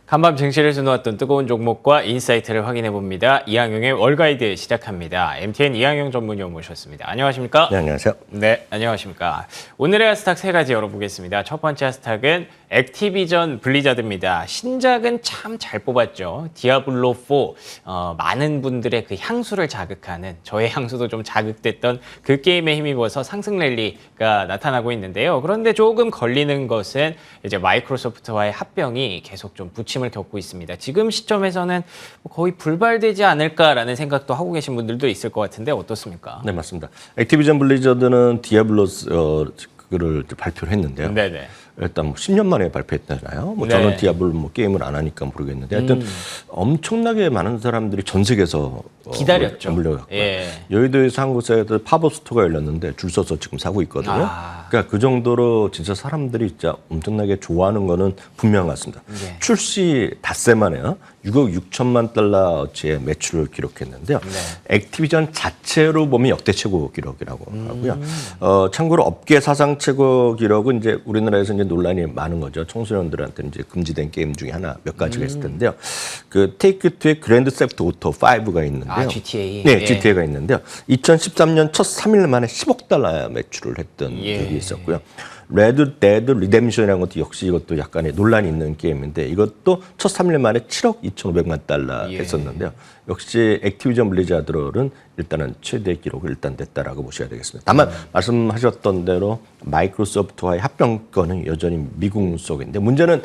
간밤 증시를 수놓았던 뜨거운 종목과 인사이트를 확인해봅니다. 이항용의 월가이드 시작합니다. MTN 이항용 전문위원 모셨습니다. 안녕하십니까? 네, 안녕하세요. 네, 안녕하십니까? 오늘의 하스탁 세 가지 열어보겠습니다. 첫 번째 하스탁은 액티비전 블리자드입니다. 신작은 참 잘 뽑았죠. 디아블로4, 많은 분들의 그 향수를 자극하는, 저의 향수도 좀 자극됐던 그 게임에 힘입어서 상승 랠리가 나타나고 있는데요. 그런데 조금 걸리는 것은 이제 마이크로소프트와의 합병이 계속 좀 부침을 겪고 있습니다. 지금 시점에서는 거의 불발되지 않을까라는 생각도 하고 계신 분들도 있을 것 같은데 어떻습니까? 네, 맞습니다. 액티비전 블리자드는 디아블로 그를 발표를 했는데요. 네네. 일단 뭐 10년 만에 발표했잖아요. 뭐 네. 저는 디아블로 게임을 안 하니까 모르겠는데 하여튼 엄청나게 많은 사람들이 전 세계에서 기다렸죠. 몰려갔고요. 예. 여의도에서 한 곳에 팝업 스토어가 열렸는데 줄 서서 지금 사고 있거든요. 그러니까 그 정도로 진짜 사람들이 진짜 엄청나게 좋아하는 거는 분명한 것 같습니다. 네. 출시 닷새 만에요. 6억 6천만 달러어치의 매출을 기록했는데요. 네. 액티비전 자체로 보면 역대 최고 기록이라고 하고요. 참고로 업계 사상 최고 기록은 이제 우리나라에서 이제 논란이 많은 거죠. 청소년들한테 이제 금지된 게임 중에 하나 몇 가지가 있을 텐데요. 그 테이크2의 그랜드 세프트 오토 5가 있는데요. GTA. 네, 예. GTA가 있는데요. 2013년 첫 3일 만에 10억 달러 매출을 했던 적이 있었고요. 레드 데드 리뎀션이라는 것도 역시 이것도 약간의 논란이 있는 게임인데 이것도 첫 3일 만에 7억 2,500만 달러 했었는데요. 역시 액티비전 블리자드는 일단은 최대 기록을 일단 냈다라고 보셔야 되겠습니다. 다만 말씀하셨던 대로 마이크로소프트와의 합병권은 여전히 미국 속인데 문제는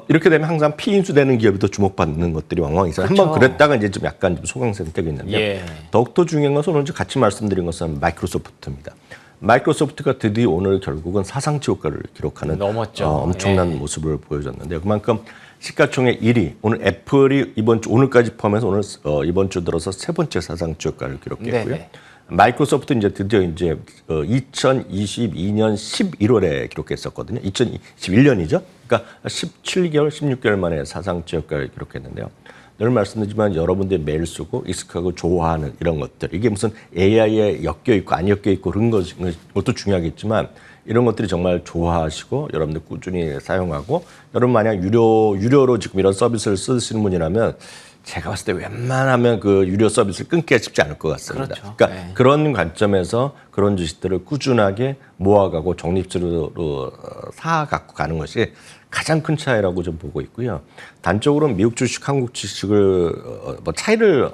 이렇게 되면 항상 피인수되는 기업이 더 주목받는 것들이 왕왕 있어요. 그렇죠. 한번 그랬다가 이제 좀 약간 소강생태가 있는데요. 예. 더욱더 중요한 것은 오늘 같이 말씀드린 것은 마이크로소프트입니다. 마이크로소프트가 드디어 오늘 결국은 사상 최고가를 기록하는 넘었죠. 엄청난 모습을 보여줬는데요. 그만큼 시가총액 1위, 오늘 애플이 오늘까지 포함해서 오늘 이번 주 들어서 세 번째 사상 최고가를 기록했고요. 네네. 마이크로소프트 이제 드디어 이제 2022년 11월에 기록했었거든요. 2021년이죠. 그러니까 17개월, 16개월 만에 사상 최고가를 기록했는데요. 늘 말씀드리지만 여러분들이 매일 쓰고 익숙하고 좋아하는 이런 것들 이게 무슨 AI에 엮여 있고 안 엮여 있고 그런 것도 중요하겠지만 이런 것들이 정말 좋아하시고 여러분들 꾸준히 사용하고 여러분 만약 유료로 지금 이런 서비스를 쓰시는 분이라면 제가 봤을 때 웬만하면 그 유료 서비스를 끊기가 쉽지 않을 것 같습니다. 그렇죠. 그러니까 그런 관점에서 그런 주식들을 꾸준하게 모아가고 적립주로 사갖고 가는 것이 가장 큰 차이라고 좀 보고 있고요. 단적으로 미국 주식, 한국 주식을 뭐 차이를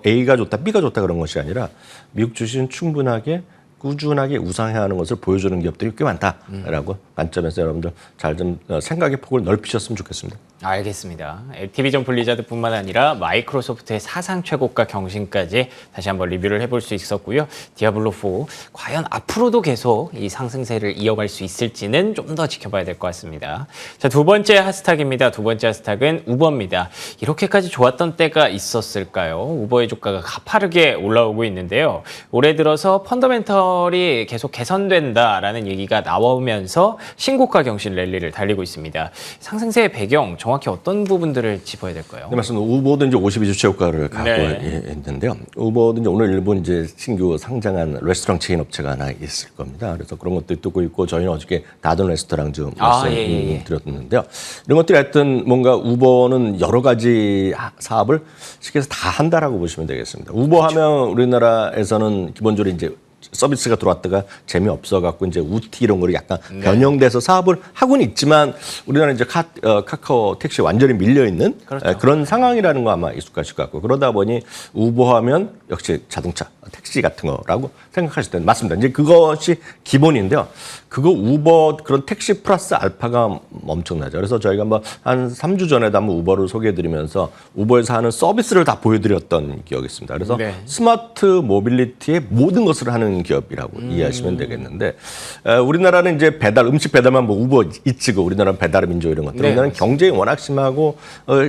A가 좋다, B가 좋다 그런 것이 아니라 미국 주식은 충분하게 꾸준하게 우상해야 하는 것을 보여주는 기업들이 꽤 많다라고 관점에서 여러분들 잘 좀 생각의 폭을 넓히셨으면 좋겠습니다. 알겠습니다. 액티비전 블리자드뿐만 아니라 마이크로소프트의 사상 최고가 경신까지 다시 한번 리뷰를 해볼 수 있었고요. 디아블로4 과연 앞으로도 계속 이 상승세를 이어갈 수 있을지는 좀 더 지켜봐야 될 것 같습니다. 자, 두 번째 하스탁입니다. 두 번째 하스탁은 우버입니다. 이렇게까지 좋았던 때가 있었을까요? 우버의 주가가 가파르게 올라오고 있는데요. 올해 들어서 펀더멘털이 계속 개선된다라는 얘기가 나오면서 신고가 경신 랠리를 달리고 있습니다. 상승세의 배경 정확히 어떤 부분들을 짚어야 될까요? 네, 맞습니다. 우버도 이제 52주 최고가를 갖고 있는데요. 우버도 이제 오늘 일본 이제 신규 상장한 레스토랑 체인 업체가 하나 있을 겁니다. 그래서 그런 것도 뜨고 있고 저희는 어저께 다든 레스토랑 좀 말씀드렸는데요. 이런 것들이 하여튼 뭔가 우버는 여러 가지 사업을 시켜서 다 한다라고 보시면 되겠습니다. 우버 하면 우리나라에서는 기본적으로 이제 서비스가 들어왔다가 재미없어갖고 이제 우티 이런 거를 약간 변형돼서 사업을 하고는 있지만 우리나라 이제 카카오 택시 완전히 밀려있는 그런 상황이라는 거 아마 익숙하실 것 같고 그러다 보니 우버하면 역시 자동차, 택시 같은 거라고 생각하실 텐데 맞습니다. 이제 그것이 기본인데요. 그거 우버 그런 택시 플러스 알파가 엄청나죠. 그래서 저희가 한 3주 전에도 한번 우버를 소개해드리면서 우버에서 하는 서비스를 다 보여드렸던 기억이 있습니다. 그래서 스마트 모빌리티의 모든 것을 하는 기업이라고 이해하시면 되겠는데 우리나라는 이제 음식 배달만 우버 이츠고 우리나라는 배달의 민족 이런 것들 우리나라는 경쟁이 워낙 심하고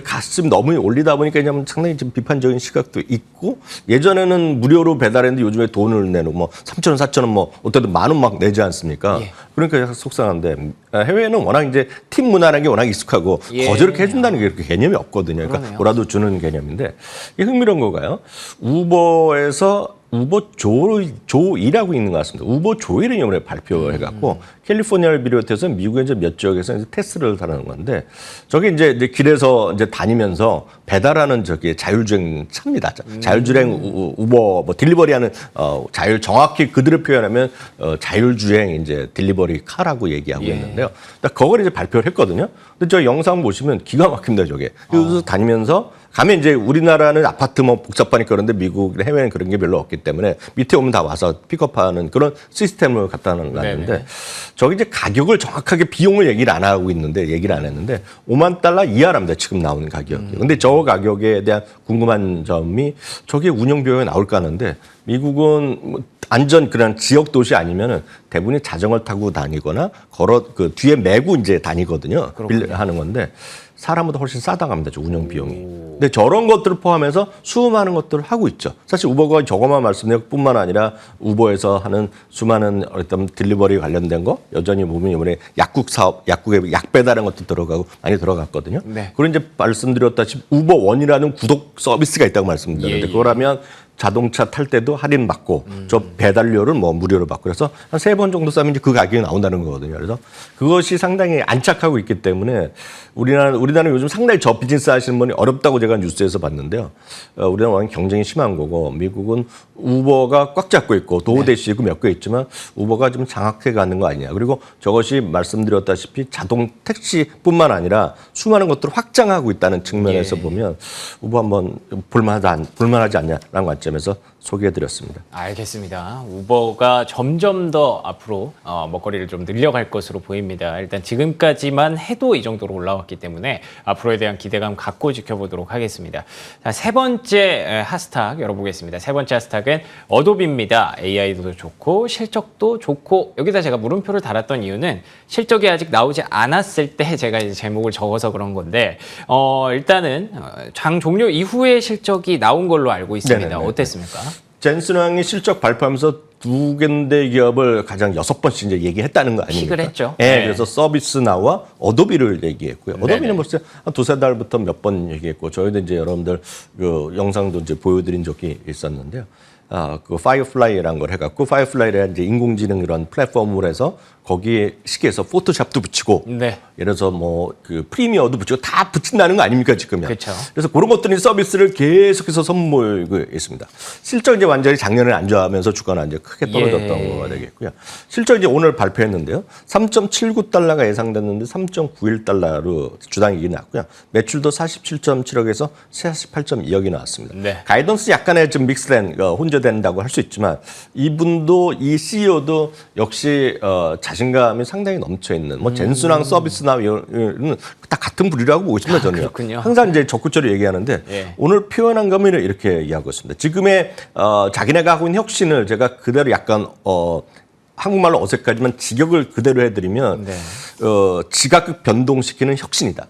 가슴 너무 올리다 보니까 그냥 상당히 좀 비판적인 시각도 있고 예전에는 무료로 배달했는데 요즘에 돈을 내는 3,000원, 4,000원 어때도 10,000원 막 내지 않습니까? 그러니까 속상한데 해외에는 워낙 이제 팀 문화라는 게 워낙 익숙하고 저렇게 해준다는 게 그렇게 개념이 없거든요. 그러니까 뭐라도 주는 개념인데 이게 흥미로운 거가요. 우버에서 우버 조이라고 있는 것 같습니다. 우버 조이를 이번에 발표해갖고 캘리포니아를 비롯해서 미국의 이제 몇 지역에서 이제 테스트를 하는 건데 저게 이제 길에서 이제 다니면서 배달하는 저기 자율주행 차입니다. 자율주행 우버 뭐 딜리버리하는 자율 정확히 그들을 표현하면 자율주행 이제 딜리버리 카라고 얘기하고 있는데요. 그걸 이제 발표를 했거든요. 근데 저 영상 보시면 기가 막힙니다. 저게 그래서 다니면서 가면 이제 우리나라는 아파트 뭐 복잡하니까 그런데 미국 해외는 그런 게 별로 없기 때문에 밑에 오면 다 와서 픽업하는 그런 시스템을 갖다 놨는데 저기 이제 가격을 정확하게 비용을 얘기를 안 하고 있는데 얘기를 안 했는데 5만 달러 이하랍니다. 지금 나오는 가격이. 근데 저 가격에 대한 궁금한 점이 저게 운영 비용이 나올까 하는데 미국은 뭐 안전 그런 지역 도시 아니면은 대부분이 자전거를 타고 다니거나 걸어 그 뒤에 메고 이제 다니거든요. 하는 건데 사람보다 훨씬 싸다고 합니다. 저 운영 비용이. 근데 저런 것들을 포함해서 수많은 것들을 하고 있죠. 사실 우버가 저것만 말씀드릴 뿐만 아니라 우버에서 하는 수많은 어떤 딜리버리 관련된 거 여전히 보면 이번에 약국 사업, 약국에 약 배달하는 것도 들어가고 많이 들어갔거든요. 네. 그리고 이제 말씀드렸다시피 우버원이라는 구독 서비스가 있다고 말씀드렸는데 그거라면 자동차 탈 때도 할인 받고 저 배달료를 뭐 무료로 받고 그래서 한 3번 정도 싸면 이제 그 가격이 나온다는 거거든요. 그래서 그것이 상당히 안착하고 있기 때문에 우리나라는 요즘 상당히 저 비즈니스 하시는 분이 어렵다고 제가 뉴스에서 봤는데요. 우리나라는 워낙 경쟁이 심한 거고 미국은 우버가 꽉 잡고 있고 도어대시 있고 몇 개 있지만 우버가 좀 장악해 가는 거 아니냐. 그리고 저것이 말씀드렸다시피 자동 택시뿐만 아니라 수많은 것들을 확장하고 있다는 측면에서 보면 우버 한번 볼만하지 않냐라는 관점에서 소개해드렸습니다. 알겠습니다. 우버가 점점 더 앞으로 먹거리를 좀 늘려갈 것으로 보입니다. 일단 지금까지만 해도 이 정도로 올라왔기 때문에 앞으로에 대한 기대감 갖고 지켜보도록 하겠습니다. 자, 세 번째 핫스탁 열어보겠습니다. 세 번째 핫스탁은 어도비입니다. AI도 좋고 실적도 좋고 여기다 제가 물음표를 달았던 이유는 실적이 아직 나오지 않았을 때 제가 이제 제목을 적어서 그런 건데 일단은 장 종료 이후에 실적이 나온 걸로 알고 있습니다. 네네네. 어땠습니까? 젠슨왕이 실적 발표하면서 두 군데 기업을 가장 6번씩 이제 얘기했다는 거 아닙니까? 픽을 했죠. 네, 그래서 서비스나와 어도비를 얘기했고요. 어도비는 벌써 한 2-3달부터 몇 번 얘기했고 저희도 이제 여러분들 그 영상도 이제 보여드린 적이 있었는데요. 그 파이어플라이라는 걸 해갖고 파이어플라이라는 이제 인공지능 이런 플랫폼을 해서 거기에 시계에서 포토샵도 붙이고 예를 들어서 뭐 그 프리미어도 붙이고 다 붙인다는 거 아닙니까 지금요? 그렇죠. 그래서 그런 것들이 서비스를 계속해서 선보이고 있습니다. 실적 이제 완전히 작년에 안 좋아하면서 주가는 이제 크게 떨어졌던 거가 되겠고요. 실적 이제 오늘 발표했는데요. 3.79달러가 예상됐는데 3.91달러로 주당 이익이 나왔고요. 매출도 47.7억에서 48.2억이 나왔습니다. 가이던스 약간의 좀 믹스된 혼재된다고 할 수 있지만 이분도 이 CEO도 역시 자신감이 상당히 넘쳐 있는 뭐 젠슨왕 서비스나 이런 다 같은 부류라고 보고 있습니다. 저는 그렇군요. 항상 이제 적극적으로 얘기하는데 오늘 표현한 거면 이렇게 이야기하고 있습니다. 지금의 자기네가 하고 있는 혁신을 제가 그대로 약간 한국말로 어색하지만 직역을 그대로 해드리면 지각을 변동시키는 혁신이다.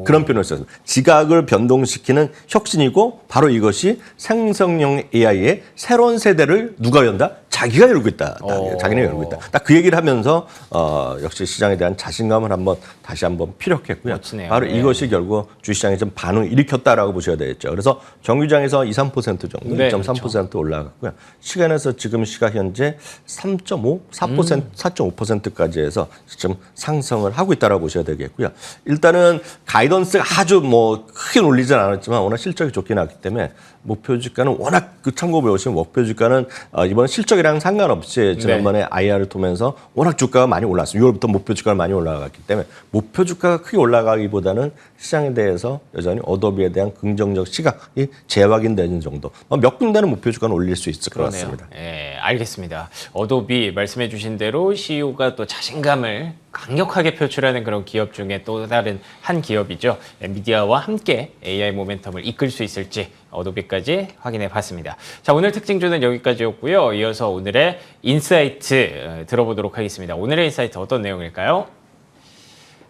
그런 표현을 썼습니다. 지각을 변동시키는 혁신이고 바로 이것이 생성형 AI의 새로운 세대를 누가 연다? 자기가 열고 있다. 자기네 열고 있다. 딱 그 얘기를 하면서 역시 시장에 대한 자신감을 다시 한번 피력했고요. 멋지네요. 바로 이것이 결국 주시장에 좀 반응을 일으켰다라고 보셔야 되겠죠. 그래서 정유장에서 2-3% 정도, 2.3% 올라갔고요. 시간에서 지금 시각 현재 3.5, 4.5%까지 해서 지금 상승을 하고 있다라고 보셔야 되겠고요. 일단은 가이던스가 아주 뭐 크게 놀리진 않았지만 워낙 실적이 좋게 나왔기 때문에 목표 주가는 워낙 참고 배우시면 목표 주가는 이번 실적이랑 상관없이 지난번에 IR을 통해서 워낙 주가가 많이 올랐어요. 6월부터 목표 주가가 많이 올라갔기 때문에 목표 주가가 크게 올라가기보다는 시장에 대해서 여전히 어도비에 대한 긍정적 시각이 재확인되는 정도. 몇 군데는 목표 주가는 올릴 수 있을 것 같습니다. 네, 알겠습니다. 어도비 말씀해 주신 대로 CEO가 또 자신감을 강력하게 표출하는 그런 기업 중에 또 다른 한 기업이죠. 엔비디아와 함께 AI 모멘텀을 이끌 수 있을지 어도비까지 확인해 봤습니다. 자, 오늘 특징주는 여기까지였고요. 이어서 오늘의 인사이트 들어보도록 하겠습니다. 오늘의 인사이트 어떤 내용일까요?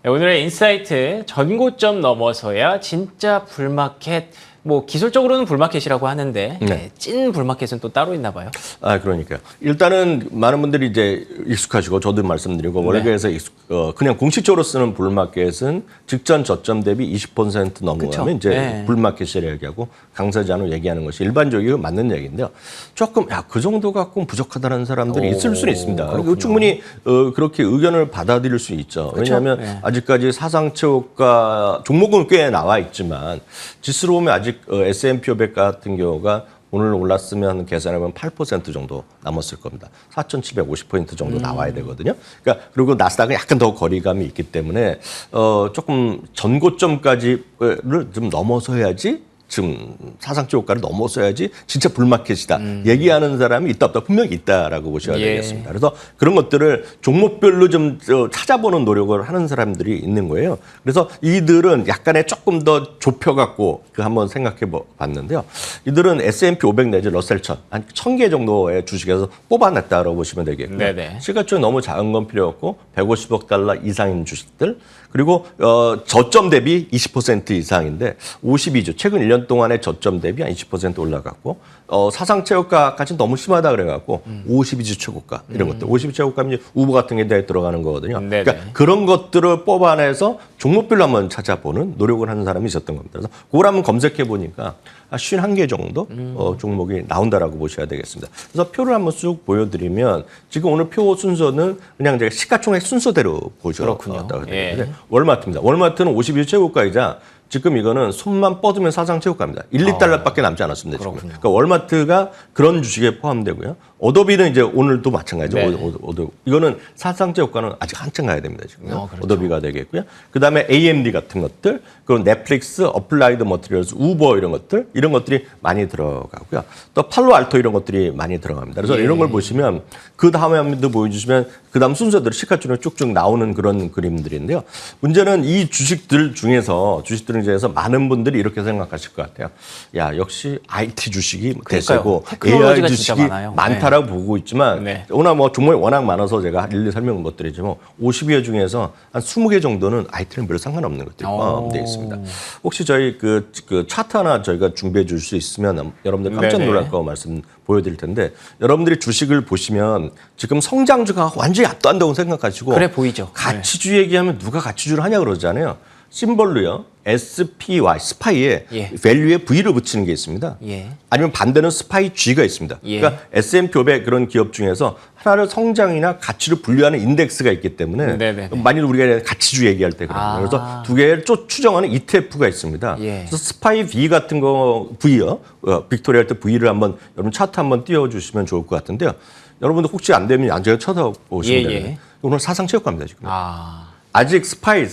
네, 오늘의 인사이트 전고점 넘어서야 진짜 불마켓 뭐 기술적으로는 불마켓이라고 하는데 네. 찐 불마켓은 또 따로 있나 봐요. 그러니까요. 일단은 많은 분들이 이제 익숙하시고 저도 말씀드리고 월계에서 그냥 공식적으로 쓰는 불마켓은 직전 저점 대비 20% 넘어가면 이제 네. 불마켓이라고 얘기하고 강사지 않고 얘기하는 것이 일반적이고 맞는 얘기인데요. 조금 그 정도 갖고 부족하다는 사람들이 있을 수는 있습니다. 그리고 충분히 그렇게 의견을 받아들일 수 있죠. 왜냐하면 네. 아직까지 사상체육과 종목은 꽤 나와 있지만 지수로 보면 아직 S&P 500 같은 경우가 오늘 올랐으면 계산해보면 8% 정도 남았을 겁니다. 4,750포인트 정도 나와야 되거든요. 그러니까 그리고 나스닥은 약간 더 거리감이 있기 때문에 조금 전고점까지를 좀 넘어서야지 지금 사상체육가를 넘어서야지 진짜 불마켓이다. 얘기하는 사람이 있다 없다 분명히 있다라고 보셔야 되겠습니다. 그래서 그런 것들을 종목별로 좀 찾아보는 노력을 하는 사람들이 있는 거예요. 그래서 이들은 약간의 조금 더 좁혀갖고 한번 생각해 봤는데요. 이들은 S&P 500 내지 러셀 1000, 한 1000개 정도의 주식에서 뽑아냈다라고 보시면 되겠고요. 네네. 시가총이 너무 작은 건 필요 없고 150억 달러 이상인 주식들 그리고 저점 대비 20% 이상인데 52주 최근 1년 동안의 저점 대비 한 20% 올라갔고 사상체육가까지 너무 심하다 그래갖고 52주 최고가 이런 것들 52주 최고가면 이제 우버 같은 게 대해 들어가는 거거든요. 네네. 그러니까 그런 것들을 뽑아내서 종목별로 한번 찾아보는 노력을 하는 사람이 있었던 겁니다. 그래서 그걸 한번 검색해 보니까 51개 정도 종목이 나온다라고 보셔야 되겠습니다. 그래서 표를 한번 쭉 보여드리면 지금 오늘 표 순서는 그냥 제가 시가총액 순서대로 보셔도 그렇군요. 되는데 월마트입니다. 월마트는 52주 최고가이자 지금 이거는 손만 뻗으면 사상체육가입니다. 1, 2달러밖에 남지 않았습니다. 지금. 그렇군요. 그러니까 월마트가 그런 주식에 포함되고요. 어도비는 이제 오늘도 마찬가지죠. 네. 이거는 사상체육가는 아직 한참 가야 됩니다. 지금. 그렇죠. 어도비가 되겠고요. 그다음에 AMD 같은 것들, 그리고 넷플릭스, 어플라이드 머티리얼스, 우버 이런 것들이 많이 들어가고요. 또 팔로알토 이런 것들이 많이 들어갑니다. 그래서 이런 걸 보시면 그 다음에 한번 더 보여주시면 그 다음 순서대로 시가총액 쭉쭉 나오는 그런 그림들인데요. 문제는 이 주식들을 중에서 많은 분들이 이렇게 생각하실 것 같아요. 야, 역시 IT 주식이 대세고 AI 주식이 많다라고 보고 있지만 워낙 뭐 종목이 워낙 많아서 제가 일일이 설명을 못 드리지만 50여 중에서 한 20개 정도는 IT는 별 상관없는 것들이 포함되어 있습니다. 혹시 저희 그 차트 하나 저희가 준비해 줄 수 있으면 여러분들 깜짝 놀랄 거 말씀 보여드릴 텐데 여러분들이 주식을 보시면 지금 성장주가 완전히 압도한다고 생각하시고 그래 보이죠. 가치주 얘기하면 누가 가치주를 하냐 그러잖아요. 심벌로요. SPY, 스파이에 밸류에 V를 붙이는 게 있습니다. 아니면 반대는 스파이 G가 있습니다. 그러니까 S&P 500 그런 기업 중에서 하나를 성장이나 가치를 분류하는 인덱스가 있기 때문에 만일 우리가 가치주 얘기할 때 그래서 두 개를 추정하는 ETF가 있습니다. 그래서 스파이 V 같은 거 V요. 빅토리아 할 때 V를 한번 여러분 차트 한번 띄워주시면 좋을 것 같은데요. 여러분들 혹시 안 되면 안제가 쳐다보시면 됩니다. 오늘 사상체육가입니다 지금. 아직 스파이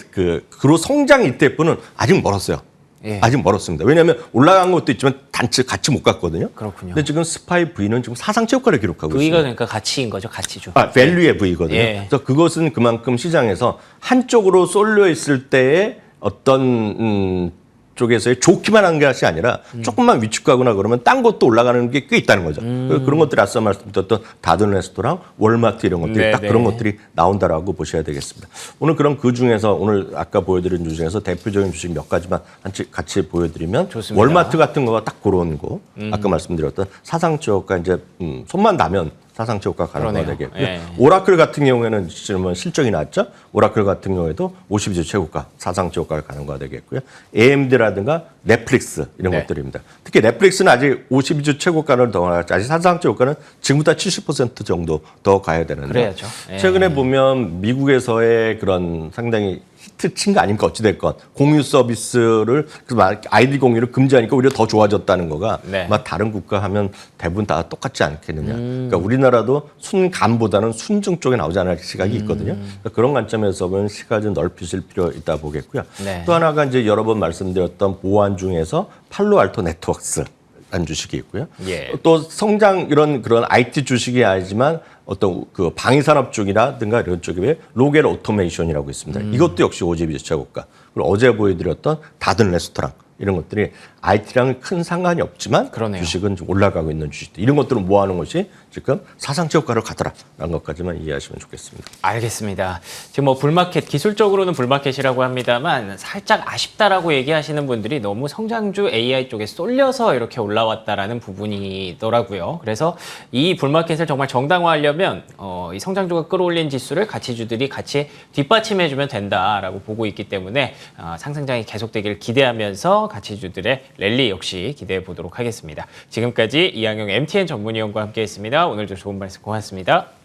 그로 성장 ETF는 아직 멀었어요. 아직 멀었습니다. 왜냐하면 올라간 것도 있지만 같이 못 갔거든요. 그렇군요. 근데 지금 스파이 V는 지금 사상체육가를 기록하고 있습니다. V가 그러니까 가치인 거죠, 가치주. 밸류의 V거든요. 그래서 그것은 그만큼 시장에서 한쪽으로 쏠려 있을 때의 어떤 쪽에서의 좋기만 한 것이 아니라 조금만 위축하거나 그러면 딴 것도 올라가는 게 꽤 있다는 거죠. 그런 것들이 앞서 말씀드렸던 다든 레스토랑, 월마트 이런 것들이 딱 그런 것들이 나온다라고 보셔야 되겠습니다. 오늘 그럼 그 중에서 오늘 아까 보여드린 주식 중에서 대표적인 주식 몇 가지만 같이 보여드리면 좋습니다. 월마트 같은 거가 딱 그런 거 아까 말씀드렸던 사상체육가 이제 손만 닿으면 사상체육가 가는 거 되겠고요. 오라클 같은 경우에는 지금 실적이 났죠. 오라클 같은 경우에도 52주 최고가, 사상체육가를 가는 거 되겠고요. AMD라든가 넷플릭스 이런 것들입니다. 특히 넷플릭스는 아직 52주 최고가를 더 나갔죠. 아직 사상체육가는 지금보다 70% 정도 더 가야 되는데 그래야죠. 최근에 보면 미국에서의 그런 상당히 히트 친 거 아닙니까? 어찌됐건 공유 서비스를 아이디 공유를 금지하니까 오히려 더 좋아졌다는 거가 막 다른 국가 하면 대부분 다 똑같지 않겠느냐. 그러니까 우리나라도 순감보다는 순증 쪽에 나오지 않을 시각이 있거든요. 그러니까 그런 관점에서 보면 시각을 좀 넓히실 필요 있다 보겠고요. 또 하나가 이제 여러 번 말씀드렸던 보안 중에서 팔로알토 네트워크스 라는 주식이 있고요. 또 성장 그런 IT 주식이 아니지만 어떤 그 방위산업 쪽이라든가 이런 쪽에 로겔 오토메이션이라고 있습니다. 이것도 역시 52주 최고가. 그리고 어제 보여드렸던 다든 레스토랑 이런 것들이 IT랑은 큰 상관이 없지만 그러네요. 주식은 좀 올라가고 있는 주식들 이런 것들을 모아놓은 것이 지금 사상체육가로 가더라라는 것까지만 이해하시면 좋겠습니다. 알겠습니다. 지금 뭐 불마켓 기술적으로는 불마켓이라고 합니다만 살짝 아쉽다라고 얘기하시는 분들이 너무 성장주 AI 쪽에 쏠려서 이렇게 올라왔다라는 부분이더라고요. 그래서 이 불마켓을 정말 정당화하려면 이 성장주가 끌어올린 지수를 가치주들이 같이 뒷받침해주면 된다라고 보고 있기 때문에 상승장이 계속되기를 기대하면서 가치주들의 랠리 역시 기대해 보도록 하겠습니다. 지금까지 이항영 MTN 전문위원과 함께했습니다. 오늘도 좋은 말씀 고맙습니다.